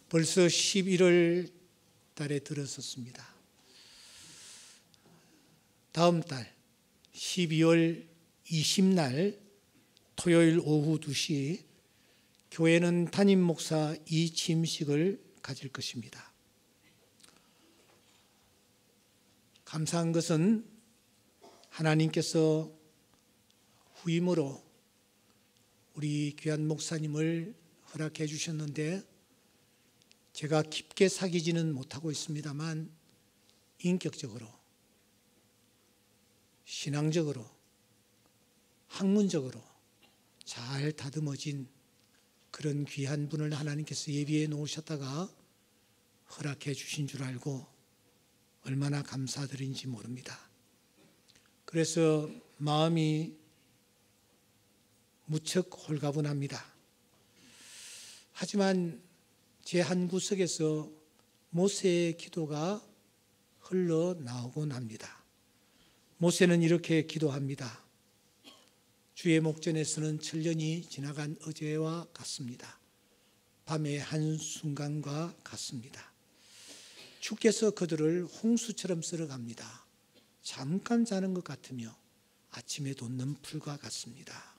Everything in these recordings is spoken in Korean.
벌써 11월 달에 들어섰습니다. 다음 달 12월 20날 토요일 오후 2시 교회는 담임 목사 이침식을 가질 것입니다. 감사한 것은 하나님께서 후임으로 우리 귀한 목사님을 허락해 주셨는데 제가 깊게 사귀지는 못하고 있습니다만 인격적으로, 신앙적으로, 학문적으로 잘 다듬어진 그런 귀한 분을 하나님께서 예비해 놓으셨다가 허락해 주신 줄 알고 얼마나 감사드린지 모릅니다. 그래서 마음이 무척 홀가분합니다. 하지만 제 한 구석에서 모세의 기도가 흘러나오곤 합니다. 모세는 이렇게 기도합니다. 주의 목전에서는 천년이 지나간 어제와 같습니다. 밤의 한순간과 같습니다. 주께서 그들을 홍수처럼 쓸어갑니다. 잠깐 자는 것 같으며 아침에 돋는 풀과 같습니다.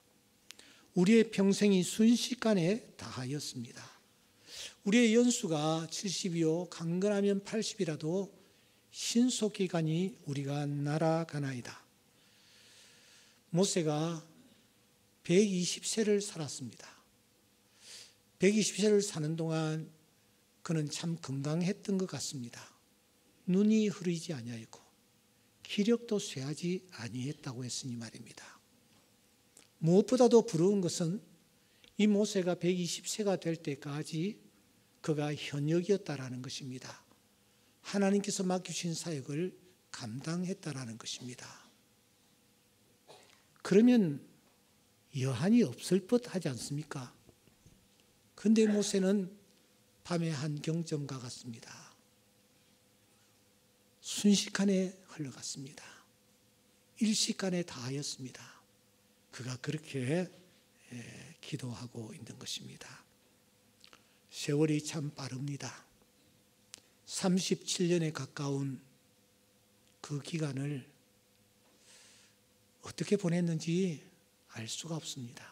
우리의 평생이 순식간에 다하였습니다. 우리의 연수가 70이요 강건하면 80이라도 신속히 가니 우리가 날아가나이다. 모세가 120세를 살았습니다. 120세를 사는 동안 그는 참 건강했던 것 같습니다. 눈이 흐리지 아니하였고 기력도 쇠하지 아니했다고 했으니 말입니다. 무엇보다도 부러운 것은 이 모세가 120세가 될 때까지 그가 현역이었다라는 것입니다. 하나님께서 맡기신 사역을 감당했다라는 것입니다. 그러면 여한이 없을 듯하지 않습니까? 그런데 모세는 밤의 한 경점과 같습니다. 순식간에 흘러갔습니다. 일시간에 다하였습니다. 그가 그렇게 기도하고 있는 것입니다. 세월이 참 빠릅니다. 37년에 가까운 그 기간을 어떻게 보냈는지 알 수가 없습니다.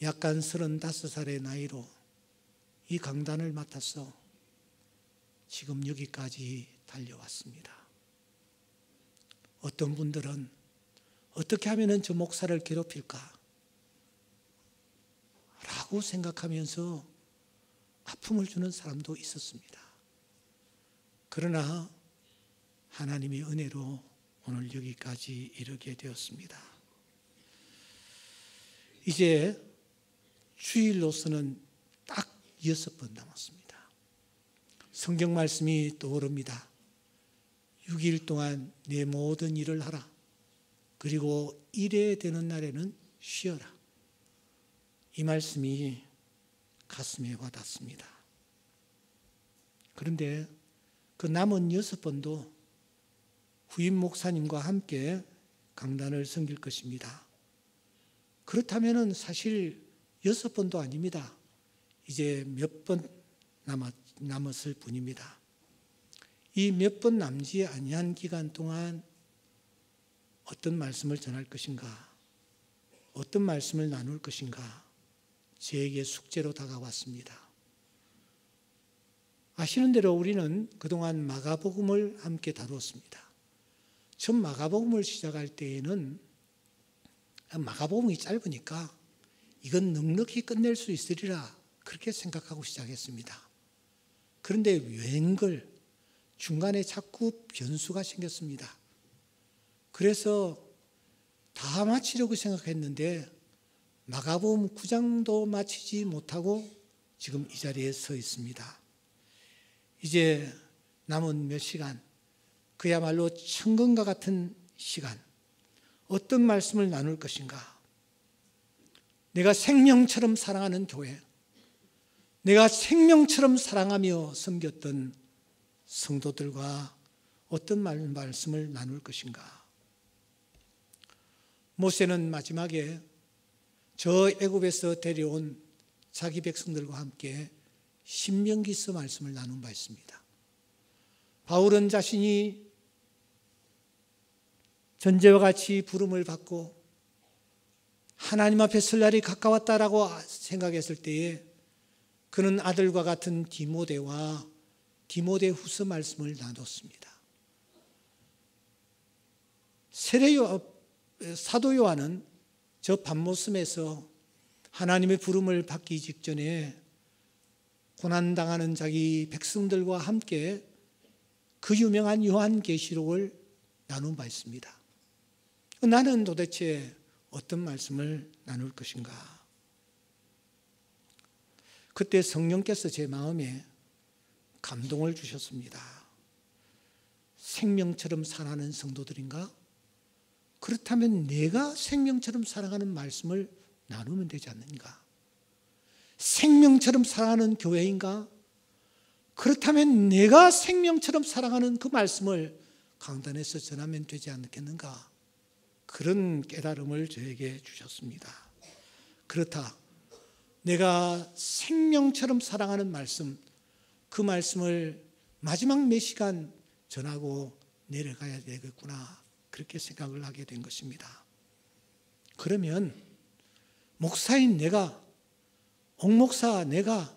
약간 35살의 나이로 이 강단을 맡아서 지금 여기까지 달려왔습니다. 어떤 분들은 어떻게 하면 저 목사를 괴롭힐까? 라고 생각하면서 아픔을 주는 사람도 있었습니다. 그러나 하나님의 은혜로 오늘 여기까지 이르게 되었습니다. 이제 주일로서는 딱 6번 남았습니다. 성경 말씀이 떠오릅니다. 6일 동안 내 모든 일을 하라. 그리고 일에 되는 날에는 쉬어라. 이 말씀이 가슴에 와닿습니다. 그런데 그 남은 6번도 후임 목사님과 함께 강단을 섬길 것입니다. 그렇다면 사실 6번도 아닙니다. 이제 몇 번 남았을 뿐입니다. 이 몇 번 남지 아니한 기간 동안 어떤 말씀을 전할 것인가, 어떤 말씀을 나눌 것인가, 저에게 숙제로 다가왔습니다. 아시는 대로 우리는 그동안 마가복음을 함께 다루었습니다. 처음 마가복음을 시작할 때에는 마가복음이 짧으니까 이건 넉넉히 끝낼 수 있으리라 그렇게 생각하고 시작했습니다. 그런데 웬걸 중간에 자꾸 변수가 생겼습니다. 그래서 다 마치려고 생각했는데 마가복음 9장도 마치지 못하고 지금 이 자리에 서 있습니다. 이제 남은 몇 시간, 그야말로 천금과 같은 시간, 어떤 말씀을 나눌 것인가? 내가 생명처럼 사랑하는 교회, 내가 생명처럼 사랑하며 섬겼던 성도들과 어떤 말씀을 나눌 것인가? 모세는 마지막에 저 애굽에서 데려온 자기 백성들과 함께 신명기서 말씀을 나눈 바 있습니다. 바울은 자신이 전제와 같이 부름을 받고 하나님 앞에 설 날이 가까웠다라고 생각했을 때에 그는 아들과 같은 디모데와 디모데후서 말씀을 나눴습니다. 사도 요한은 저 patmos에서 하나님의 부름을 받기 직전에 고난당하는 자기 백성들과 함께 그 유명한 요한계시록을 나눈 바 있습니다. 나는 도대체 어떤 말씀을 나눌 것인가? 그때 성령께서 제 마음에 감동을 주셨습니다. 생명처럼 살아가는 성도들인가? 그렇다면 내가 생명처럼 살아가는 말씀을 나누면 되지 않는가? 생명처럼 살아가는 교회인가? 그렇다면 내가 생명처럼 살아가는 그 말씀을 강단에서 전하면 되지 않겠는가? 그런 깨달음을 저에게 주셨습니다. 그렇다. 내가 생명처럼 살아가는 말씀, 그 말씀을 마지막 몇 시간 전하고 내려가야 되겠구나. 그렇게 생각을 하게 된 것입니다. 그러면 목사인 내가, 옥목사 내가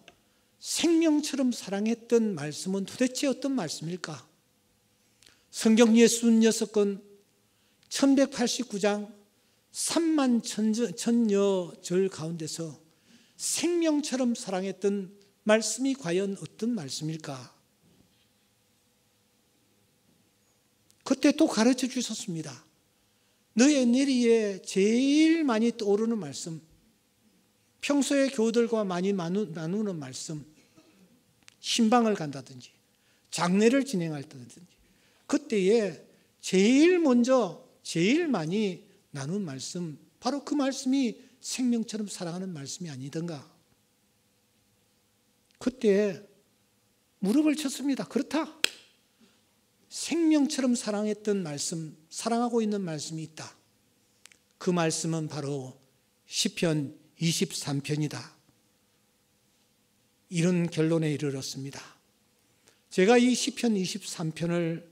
생명처럼 사랑했던 말씀은 도대체 어떤 말씀일까? 성경 66권 1189장 3만 천여 절 가운데서 생명처럼 사랑했던 말씀이 과연 어떤 말씀일까? 그때 또 가르쳐 주셨습니다. 너의 뇌리에 제일 많이 떠오르는 말씀, 평소에 교우들과 많이 나누는 말씀, 신방을 간다든지 장례를 진행한다든지 그때에 제일 먼저 제일 많이 나눈 말씀, 바로 그 말씀이 생명처럼 살아가는 말씀이 아니던가. 그때 무릎을 쳤습니다. 그렇다. 생명처럼 사랑했던 말씀, 사랑하고 있는 말씀이 있다. 그 말씀은 바로 시편 23편이다. 이런 결론에 이르렀습니다. 제가 이 시편 23편을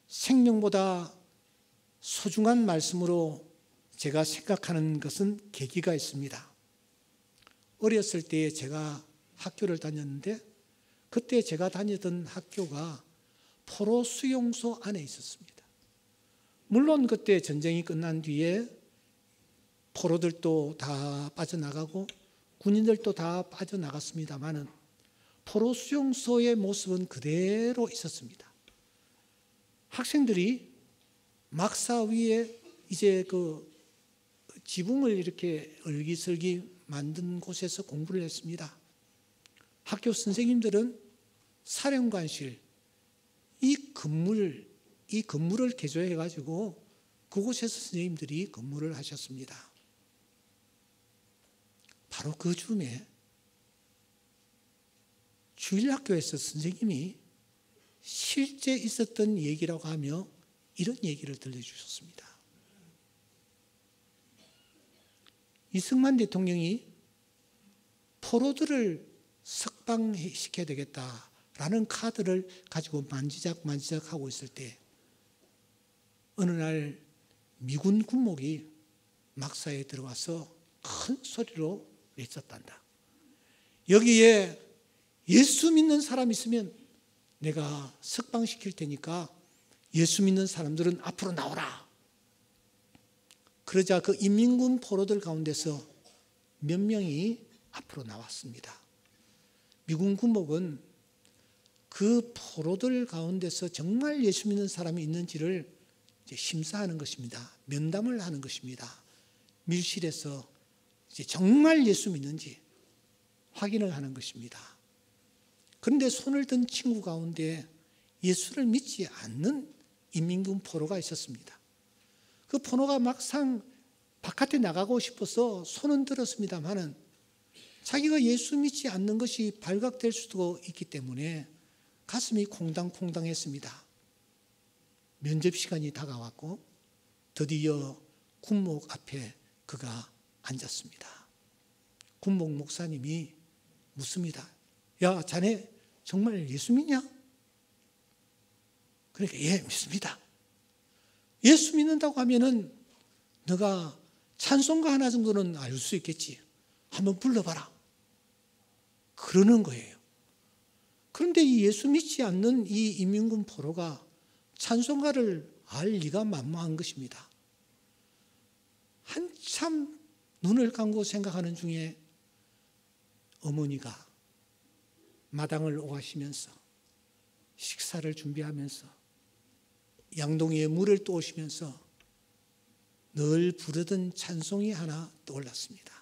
생명보다 소중한 말씀으로 제가 생각하는 것은 계기가 있습니다. 어렸을 때에 제가 학교를 다녔는데 그때 제가 다니던 학교가 포로 수용소 안에 있었습니다. 물론 그때 전쟁이 끝난 뒤에 포로들도 다 빠져나가고 군인들도 다 빠져나갔습니다만은 포로 수용소의 모습은 그대로 있었습니다. 학생들이 막사 위에 이제 그 지붕을 이렇게 얼기설기 만든 곳에서 공부를 했습니다. 학교 선생님들은 사령관실, 이 건물을 개조해 가지고 그곳에서 선생님들이 근무를 하셨습니다. 바로 그 즈음에 주일학교에서 선생님이 실제 있었던 얘기라고 하며 이런 얘기를 들려주셨습니다. 이승만 대통령이 포로들을 석방시켜야 되겠다라는 카드를 가지고 만지작 하고 있을 때 어느 날 미군 군목이 막사에 들어와서 큰 소리로 외쳤단다. 여기에 예수 믿는 사람 있으면 내가 석방시킬 테니까 예수 믿는 사람들은 앞으로 나오라. 그러자 그 인민군 포로들 가운데서 몇 명이 앞으로 나왔습니다. 미군 군목은 그 포로들 가운데서 정말 예수 믿는 사람이 있는지를 이제 심사하는 것입니다. 면담을 하는 것입니다. 밀실에서 이제 정말 예수 믿는지 확인을 하는 것입니다. 그런데 손을 든 친구 가운데 예수를 믿지 않는 인민군 포로가 있었습니다. 그 포로가 막상 바깥에 나가고 싶어서 손은 들었습니다만은 자기가 예수 믿지 않는 것이 발각될 수도 있기 때문에 가슴이 콩당콩당했습니다. 면접 시간이 다가왔고 드디어 군목 앞에 그가 앉았습니다. 군목 목사님이 묻습니다. 야, 자네 정말 예수 믿냐? 그러니까 예, 믿습니다. 예수 믿는다고 하면은 너가 찬송가 하나 정도는 알 수 있겠지. 한번 불러봐라. 그러는 거예요. 그런데 이 예수 믿지 않는 이 임민군 포로가 찬송가를 알 리가 만무한 것입니다. 한참 눈을 감고 생각하는 중에 어머니가 마당을 오가시면서 식사를 준비하면서 양동이에 물을 떠오시면서 늘 부르던 찬송이 하나 떠올랐습니다.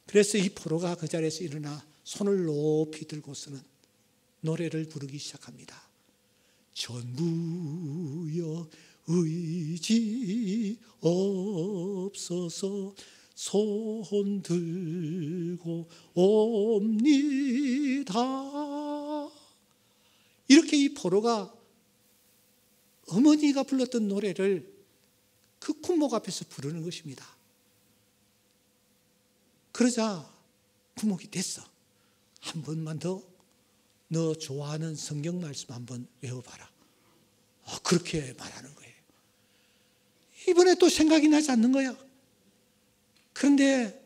그래서 이 포로가 그 자리에서 일어나 손을 높이 들고서는 노래를 부르기 시작합니다. 전부여 의지 없어서 손 들고 옵니다. 이렇게 이 포로가 어머니가 불렀던 노래를 그 군목 앞에서 부르는 것입니다. 그러자 군목이 됐어. 한 번만 더 너 좋아하는 성경 말씀 한번 외워봐라. 그렇게 말하는 거예요. 이번에 또 생각이 나지 않는 거야. 그런데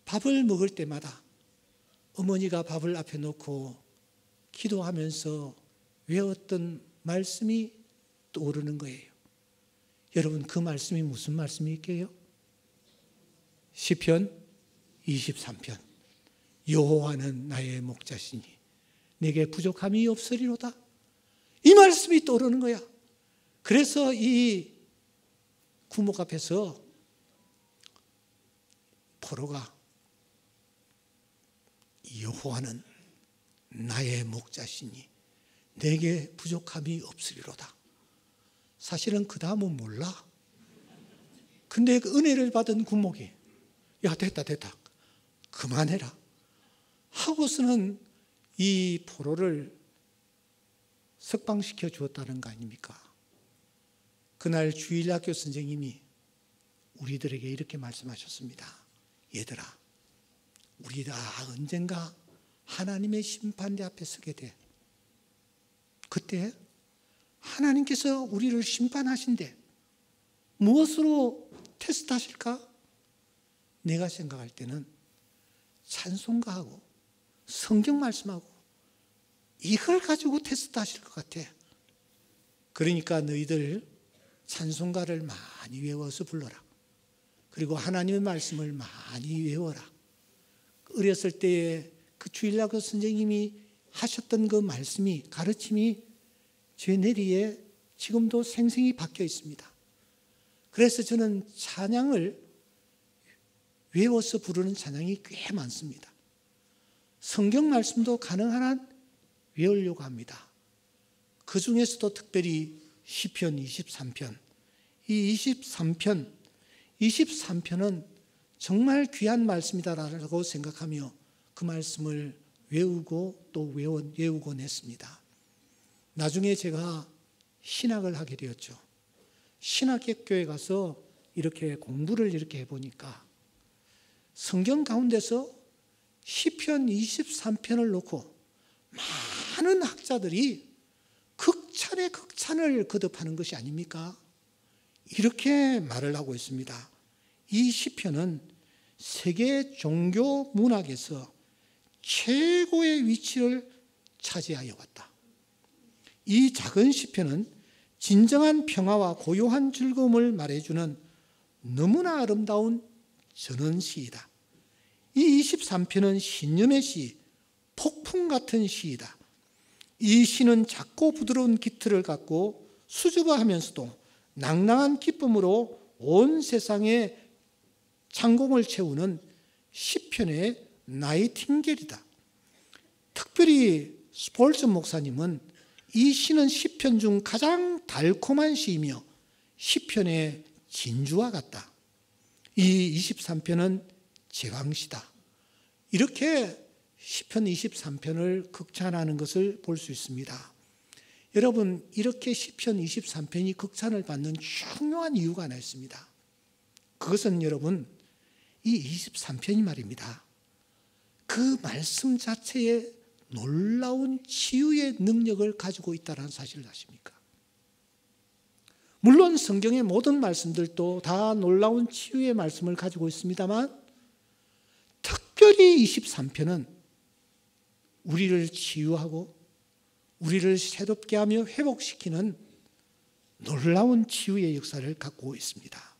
밥을 먹을 때마다 어머니가 밥을 앞에 놓고 기도하면서 외웠던 말씀이 떠오르는 거예요. 여러분, 그 말씀이 무슨 말씀일까요? 시편 23편. 여호와는 나의 목자시니 내게 부족함이 없으리로다. 이 말씀이 떠오르는 거야. 그래서 이 구목 앞에서 포로가 여호와는 나의 목자시니 내게 부족함이 없으리로다. 사실은 그 다음은 몰라. 근데 그 은혜를 받은 군목이 야, 됐다 그만해라 하고서는 이 포로를 석방시켜 주었다는 거 아닙니까? 그날 주일학교 선생님이 우리들에게 이렇게 말씀하셨습니다. 얘들아, 우리 다 언젠가 하나님의 심판대 앞에 서게 돼. 그때 하나님께서 우리를 심판하신대. 무엇으로 테스트하실까? 내가 생각할 때는 찬송가하고 성경 말씀하고 이걸 가지고 테스트하실 것 같아. 그러니까 너희들 찬송가를 많이 외워서 불러라. 그리고 하나님의 말씀을 많이 외워라. 어렸을 때에 그 주일학교 선생님이 하셨던 그 말씀이, 가르침이 제 뇌리에 지금도 생생히 박혀 있습니다. 그래서 저는 찬양을 외워서 부르는 찬양이 꽤 많습니다. 성경 말씀도 가능한 한 외우려고 합니다. 그 중에서도 특별히 시편 23편. 이 23편은 정말 귀한 말씀이다라고 생각하며 그 말씀을 외우고 또 외우곤 했습니다. 나중에 제가 신학을 하게 되었죠. 신학교에 가서 이렇게 공부를 이렇게 해보니까 성경 가운데서 시편 23편을 놓고 많은 학자들이 극찬에 극찬을 거듭하는 것이 아닙니까? 이렇게 말을 하고 있습니다. 이 시편은 세계 종교 문학에서 최고의 위치를 차지하여 왔다. 이 작은 시편은 진정한 평화와 고요한 즐거움을 말해주는 너무나 아름다운 전원시이다. 이 23편은 신념의 시, 폭풍 같은 시이다. 이 시는 작고 부드러운 기틀을 갖고 수줍어하면서도 낭낭한 기쁨으로 온 세상에 창공을 채우는 시편의 나이팅게일이다. 특별히 스폴츠 목사님은 이 시는 시편 중 가장 달콤한 시이며 시편의 진주와 같다. 이 23편은 제왕시다. 이렇게 시편 23편을 극찬하는 것을 볼 수 있습니다. 여러분, 이렇게 시편 23편이 극찬을 받는 중요한 이유가 하나 있습니다. 그것은 여러분, 이 23편이 말입니다. 그 말씀 자체에 놀라운 치유의 능력을 가지고 있다는 사실을 아십니까? 물론 성경의 모든 말씀들도 다 놀라운 치유의 말씀을 가지고 있습니다만 특별히 23편은 우리를 치유하고 우리를 새롭게 하며 회복시키는 놀라운 치유의 역사를 갖고 있습니다.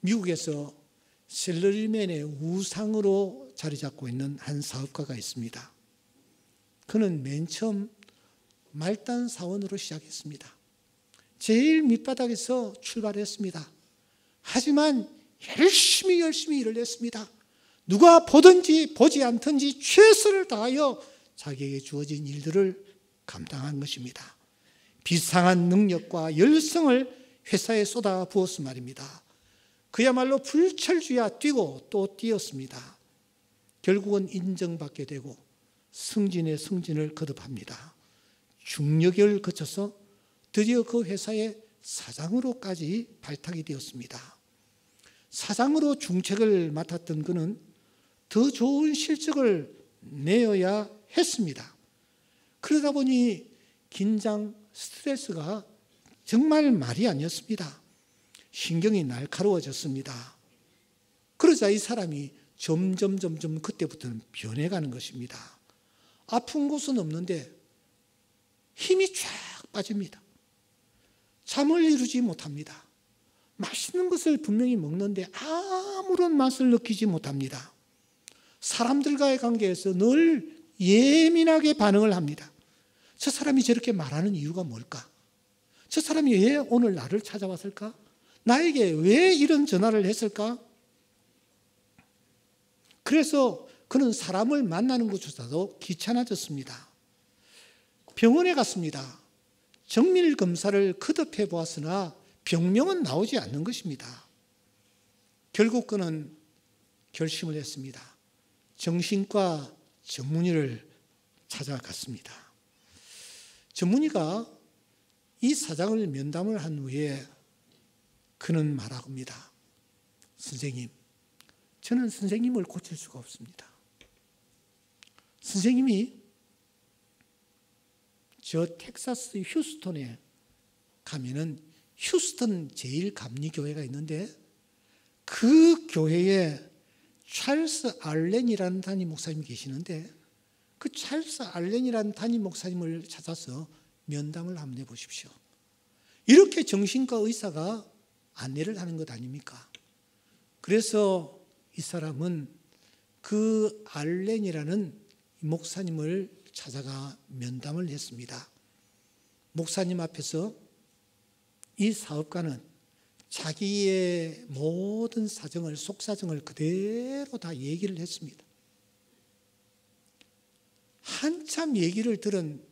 미국에서 셀러리맨의 우상으로 자리 잡고 있는 한 사업가가 있습니다. 그는 맨 처음 말단 사원으로 시작했습니다. 제일 밑바닥에서 출발했습니다. 하지만 열심히 일을 했습니다. 누가 보든지 보지 않든지 최선을 다하여 자기에게 주어진 일들을 감당한 것입니다. 비상한 능력과 열성을 회사에 쏟아 부었을 말입니다. 그야말로 불철주야 뛰고 또 뛰었습니다. 결국은 인정받게 되고 승진의 승진을 거듭합니다. 중력을 거쳐서 드디어 그 회사의 사장으로까지 발탁이 되었습니다. 사장으로 중책을 맡았던 그는 더 좋은 실적을 내어야 했습니다. 그러다 보니 긴장, 스트레스가 정말 말이 아니었습니다. 신경이 날카로워졌습니다. 그러자 이 사람이 점점 그때부터는 변해가는 것입니다. 아픈 곳은 없는데 힘이 쫙 빠집니다. 잠을 이루지 못합니다. 맛있는 것을 분명히 먹는데 아무런 맛을 느끼지 못합니다. 사람들과의 관계에서 늘 예민하게 반응을 합니다. 저 사람이 저렇게 말하는 이유가 뭘까? 저 사람이 왜 오늘 나를 찾아왔을까? 나에게 왜 이런 전화를 했을까? 그래서 그는 사람을 만나는 것조차도 귀찮아졌습니다. 병원에 갔습니다. 정밀 검사를 거듭해 보았으나 병명은 나오지 않는 것입니다. 결국 그는 결심을 했습니다. 정신과 전문의를 찾아갔습니다. 전문의가 이 사장을 면담을 한 후에 그는 말하고 합니다. 선생님, 저는 선생님을 고칠 수가 없습니다. 선생님이 저 텍사스 휴스턴에 가면은 휴스턴 제일감리교회가 있는데 그 교회에 찰스 알렌이라는 담임 목사님이 계시는데 그 찰스 알렌이라는 담임 목사님을 찾아서 면담을 한번 해보십시오. 이렇게 정신과 의사가 안내를 하는 것 아닙니까? 그래서 이 사람은 그 알렌이라는 목사님을 찾아가 면담을 했습니다. 목사님 앞에서 이 사업가는 자기의 모든 사정을, 속사정을 그대로 다 얘기를 했습니다. 한참 얘기를 들은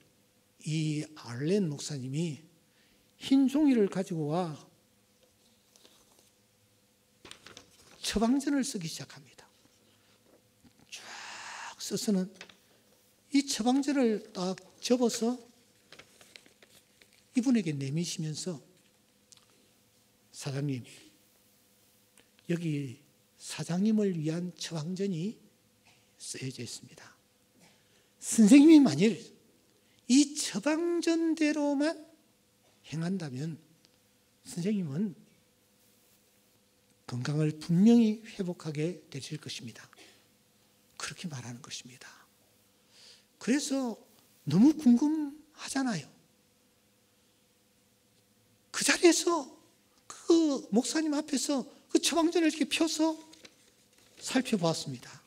이 알렌 목사님이 흰 종이를 가지고 와 처방전을 쓰기 시작합니다. 쫙 써서는 이 처방전을 딱 접어서 이분에게 내미시면서 사장님, 여기 사장님을 위한 처방전이 쓰여져 있습니다. 선생님이 만일 이 처방전대로만 행한다면 선생님은 건강을 분명히 회복하게 되실 것입니다. 그렇게 말하는 것입니다. 그래서 너무 궁금하잖아요. 그 자리에서 그 목사님 앞에서 그 처방전을 이렇게 펴서 살펴보았습니다.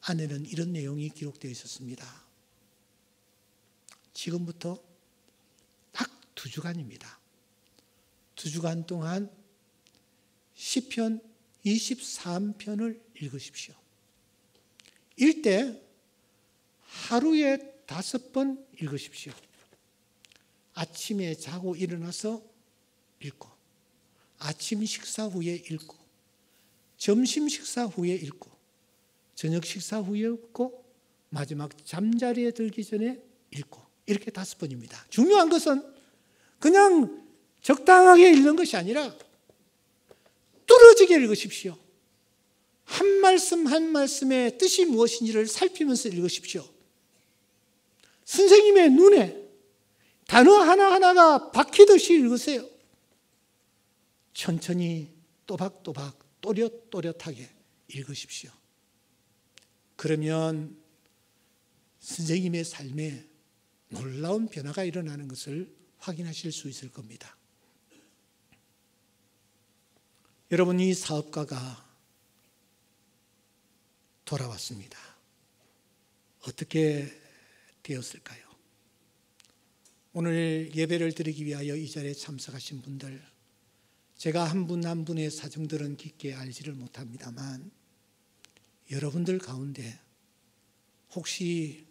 안에는 이런 내용이 기록되어 있었습니다. 지금부터 딱 2주간입니다. 2주간 동안 시편 23편을 읽으십시오. 일대 하루에 5번 읽으십시오. 아침에 자고 일어나서 읽고, 아침 식사 후에 읽고, 점심 식사 후에 읽고, 저녁 식사 후에 읽고, 마지막 잠자리에 들기 전에 읽고, 이렇게 5번입니다. 중요한 것은 그냥 적당하게 읽는 것이 아니라 뚫어지게 읽으십시오. 한 말씀 한 말씀의 뜻이 무엇인지를 살피면서 읽으십시오. 선생님의 눈에 단어 하나하나가 박히듯이 읽으세요. 천천히 또박또박 또렷또렷하게 읽으십시오. 그러면 선생님의 삶에 놀라운 변화가 일어나는 것을 확인하실 수 있을 겁니다. 여러분, 이 사업가가 돌아왔습니다. 어떻게 되었을까요? 오늘 예배를 드리기 위하여 이 자리에 참석하신 분들, 제가 한 분 한 분의 사정들은 깊게 알지를 못합니다만 여러분들 가운데 혹시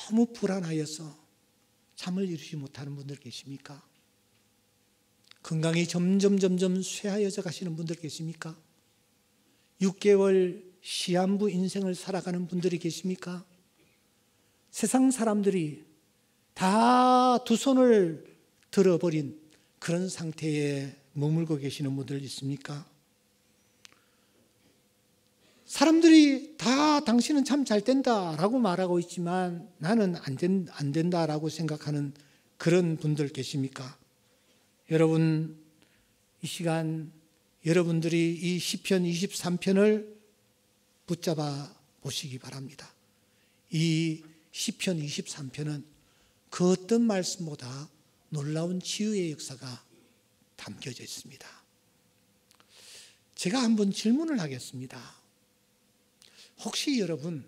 너무 불안하여서 잠을 이루지 못하는 분들 계십니까? 건강이 점점 쇠하여져 가시는 분들 계십니까? 6개월 시한부 인생을 살아가는 분들이 계십니까? 세상 사람들이 다 두 손을 들어버린 그런 상태에 머물고 계시는 분들 있습니까? 사람들이 다 당신은 참 잘 된다라고 말하고 있지만 나는 안 된다라고 생각하는 그런 분들 계십니까? 여러분, 이 시간 여러분들이 이 시편 23편을 붙잡아 보시기 바랍니다. 이 시편 23편은 그 어떤 말씀보다 놀라운 치유의 역사가 담겨져 있습니다. 제가 한번 질문을 하겠습니다. 혹시 여러분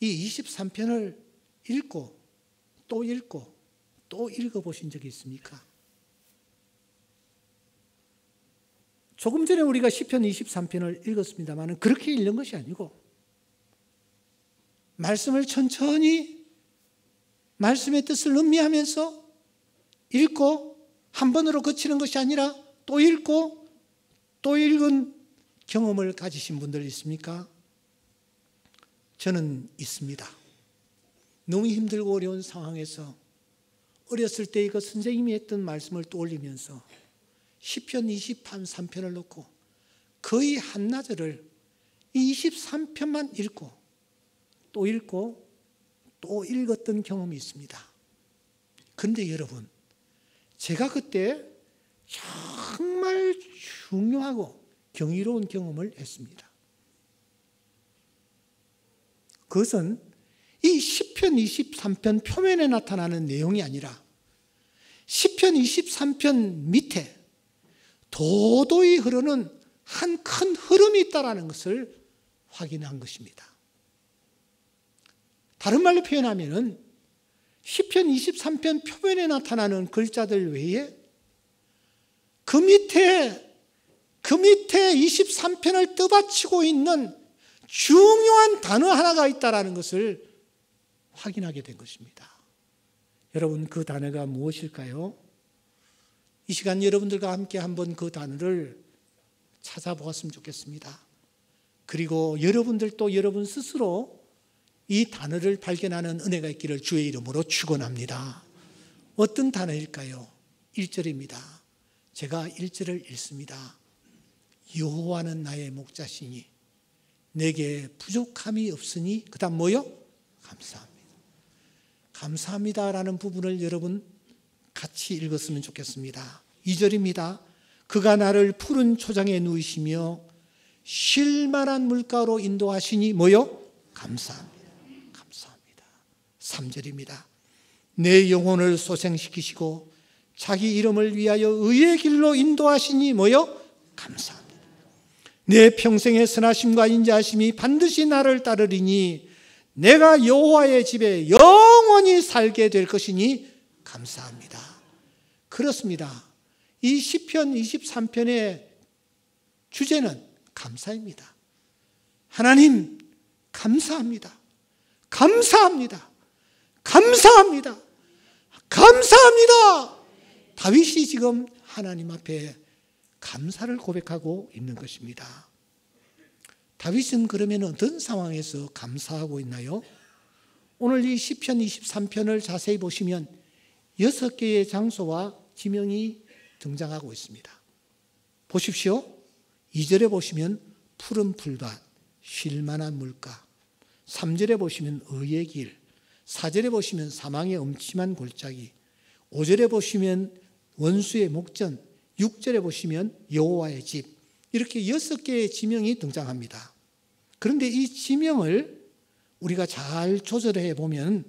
이 23편을 읽고 또 읽고 또 읽어보신 적이 있습니까? 조금 전에 우리가 시편 23편을 읽었습니다만 그렇게 읽는 것이 아니고 말씀을 천천히 말씀의 뜻을 음미하면서 읽고 한 번으로 그치는 것이 아니라 또 읽고 또 읽은 경험을 가지신 분들 있습니까? 저는 있습니다. 너무 힘들고 어려운 상황에서 어렸을 때 이거 선생님이 했던 말씀을 떠올리면서 시편 23편을 놓고 거의 한나절을 23편만 읽고 또 읽었던 경험이 있습니다. 그런데 여러분, 제가 그때 정말 중요하고 경이로운 경험을 했습니다. 그것은 이 시편 23편 표면에 나타나는 내용이 아니라 시편 23편 밑에 도도히 흐르는 한 큰 흐름이 있다는 것을 확인한 것입니다. 다른 말로 표현하면 시편 23편 표면에 나타나는 글자들 외에 그 밑에 23편을 떠받치고 있는 중요한 단어 하나가 있다는 것을 확인하게 된 것입니다. 여러분, 그 단어가 무엇일까요? 이 시간 여러분들과 함께 한번 그 단어를 찾아보았으면 좋겠습니다. 그리고 여러분들도 여러분 스스로 이 단어를 발견하는 은혜가 있기를 주의 이름으로 축원합니다. 어떤 단어일까요? 1절입니다. 제가 1절을 읽습니다. 여호와는 나의 목자시니 내게 부족함이 없으니 그 다음 뭐요? 감사합니다. 감사합니다라는 부분을 여러분 같이 읽었으면 좋겠습니다. 2절입니다. 그가 나를 푸른 초장에 누이시며 쉴 만한 물가로 인도하시니 뭐요? 감사합니다. 3절입니다. 내 영혼을 소생시키시고 자기 이름을 위하여 의의 길로 인도하시니 뭐요? 감사합니다. 내 평생의 선하심과 인자하심이 반드시 나를 따르리니 내가 여호와의 집에 영원히 살게 될 것이니 감사합니다. 그렇습니다. 이 시편 23편의 주제는 감사입니다. 하나님 감사합니다. 감사합니다. 감사합니다. 감사합니다. 다윗이 지금 하나님 앞에 감사를 고백하고 있는 것입니다. 다윗은 그러면 어떤 상황에서 감사하고 있나요? 오늘 이 시편 23편을 자세히 보시면 6개의 장소와 지명이 등장하고 있습니다. 보십시오. 2절에 보시면 푸른 풀밭, 쉴만한 물가. 3절에 보시면 의의 길. 4절에 보시면 사망의 음침한 골짜기, 5절에 보시면 원수의 목전, 6절에 보시면 여호와의 집, 이렇게 6개의 지명이 등장합니다. 그런데 이 지명을 우리가 잘 조절해 보면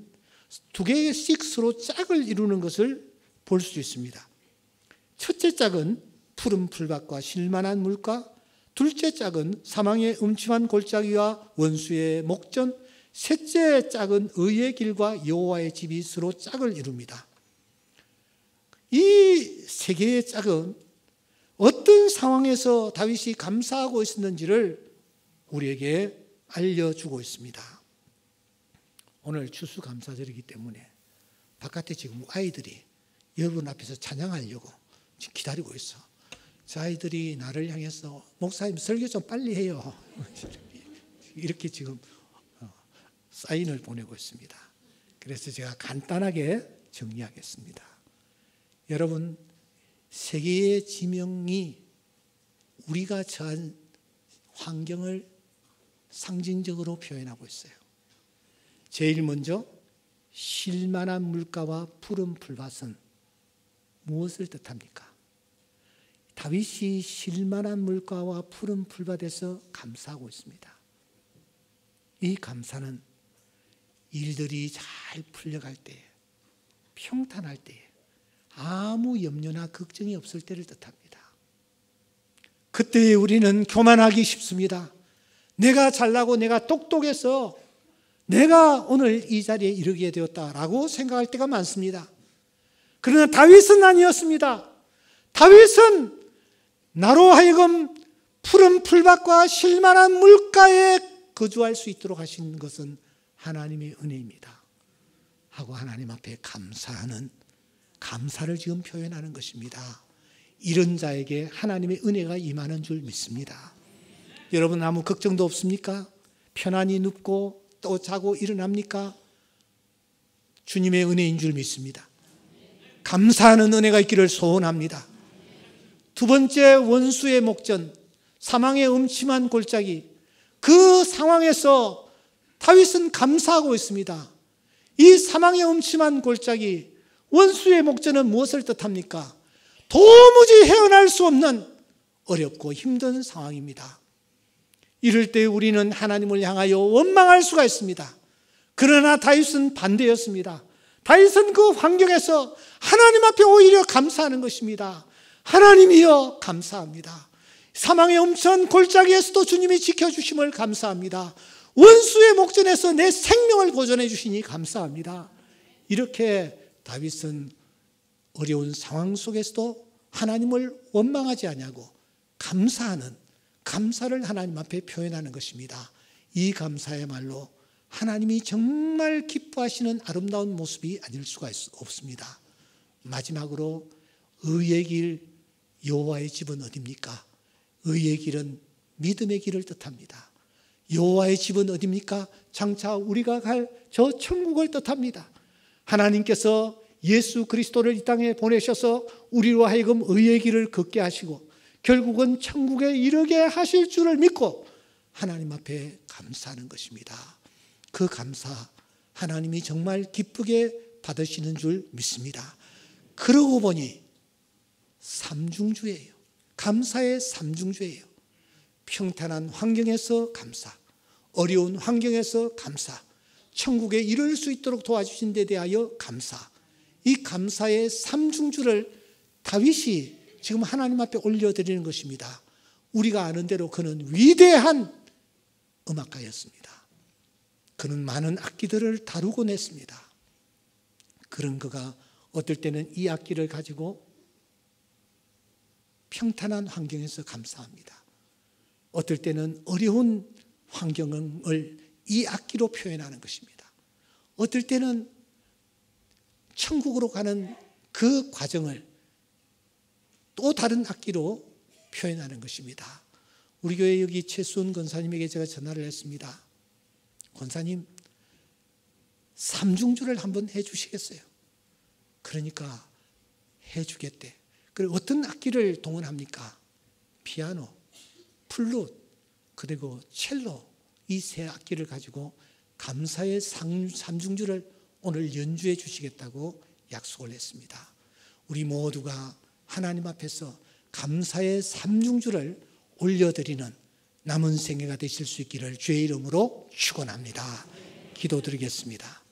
2개씩 서로 짝을 이루는 것을 볼 수 있습니다. 첫째 짝은 푸른 풀밭과 쉴만한 물가, 둘째 짝은 사망의 음침한 골짜기와 원수의 목전, 셋째 짝은 의의 길과 여호와의 집이 서로 짝을 이룹니다. 이 3개의 짝은 어떤 상황에서 다윗이 감사하고 있었는지를 우리에게 알려주고 있습니다. 오늘 추수감사절이기 때문에 바깥에 지금 아이들이 여러분 앞에서 찬양하려고 지금 기다리고 있어. 저 아이들이 나를 향해서 목사님 설교 좀 빨리 해요. 이렇게 지금 사인을 보내고 있습니다. 그래서 제가 간단하게 정리하겠습니다. 여러분, 3개의 지명이 우리가 처한 환경을 상징적으로 표현하고 있어요. 제일 먼저 쉴만한 물가와 푸른 풀밭은 무엇을 뜻합니까? 다윗이 쉴만한 물가와 푸른 풀밭에서 감사하고 있습니다. 이 감사는 일들이 잘 풀려갈 때, 평탄할 때, 아무 염려나 걱정이 없을 때를 뜻합니다. 그때 우리는 교만하기 쉽습니다. 내가 잘나고 내가 똑똑해서 내가 오늘 이 자리에 이르게 되었다라고 생각할 때가 많습니다. 그러나 다윗은 아니었습니다. 다윗은 나로 하여금 푸른 풀밭과 쉴만한 물가에 거주할 수 있도록 하신 것은 하나님의 은혜입니다. 하고 하나님 앞에 감사하는, 감사를 지금 표현하는 것입니다. 이런 자에게 하나님의 은혜가 임하는 줄 믿습니다. 여러분 아무 걱정도 없습니까? 편안히 눕고 또 자고 일어납니까? 주님의 은혜인 줄 믿습니다. 감사하는 은혜가 있기를 소원합니다. 두 번째, 원수의 목전, 사망의 음침한 골짜기, 그 상황에서 다윗은 감사하고 있습니다. 이 사망의 음침한 골짜기, 원수의 목전은 무엇을 뜻합니까? 도무지 헤어날 수 없는 어렵고 힘든 상황입니다. 이럴 때 우리는 하나님을 향하여 원망할 수가 있습니다. 그러나 다윗은 반대였습니다. 다윗은 그 환경에서 하나님 앞에 오히려 감사하는 것입니다. 하나님이여 감사합니다. 사망의 음침한 골짜기에서도 주님이 지켜주심을 감사합니다. 원수의 목전에서 내 생명을 보존해 주시니 감사합니다. 이렇게 다윗은 어려운 상황 속에서도 하나님을 원망하지 아니하고 감사하는, 감사를 하나님 앞에 표현하는 것입니다. 이 감사야말로 하나님이 정말 기뻐하시는 아름다운 모습이 아닐 수가 없습니다. 마지막으로 의의 길, 여호와의 집은 어디입니까? 의의 길은 믿음의 길을 뜻합니다. 여호와의 집은 어디입니까? 장차 우리가 갈 저 천국을 뜻합니다. 하나님께서 예수 그리스도를 이 땅에 보내셔서 우리로 하여금 의의 길을 걷게 하시고 결국은 천국에 이르게 하실 줄을 믿고 하나님 앞에 감사하는 것입니다. 그 감사 하나님이 정말 기쁘게 받으시는 줄 믿습니다. 그러고 보니 삼중주예요. 감사의 삼중주예요. 평탄한 환경에서 감사, 어려운 환경에서 감사, 천국에 이를 수 있도록 도와주신 데 대하여 감사. 이 감사의 삼중주를 다윗이 지금 하나님 앞에 올려드리는 것입니다. 우리가 아는 대로 그는 위대한 음악가였습니다. 그는 많은 악기들을 다루곤 했습니다. 그런 그가 어떨 때는 이 악기를 가지고 평탄한 환경에서 감사합니다. 어떨 때는 어려운 환경을 이 악기로 표현하는 것입니다. 어떨 때는 천국으로 가는 그 과정을 또 다른 악기로 표현하는 것입니다. 우리 교회 여기 최수은 권사님에게 제가 전화를 했습니다. 권사님, 삼중주를 한번 해주시겠어요? 그러니까 해주겠대. 그리고 어떤 악기를 동원합니까? 피아노, 플룻, 그리고 첼로, 이 세 악기를 가지고 감사의 삼중주를 오늘 연주해 주시겠다고 약속을 했습니다. 우리 모두가 하나님 앞에서 감사의 삼중주를 올려드리는 남은 생애가 되실 수 있기를 주의 이름으로 축원합니다. 기도드리겠습니다.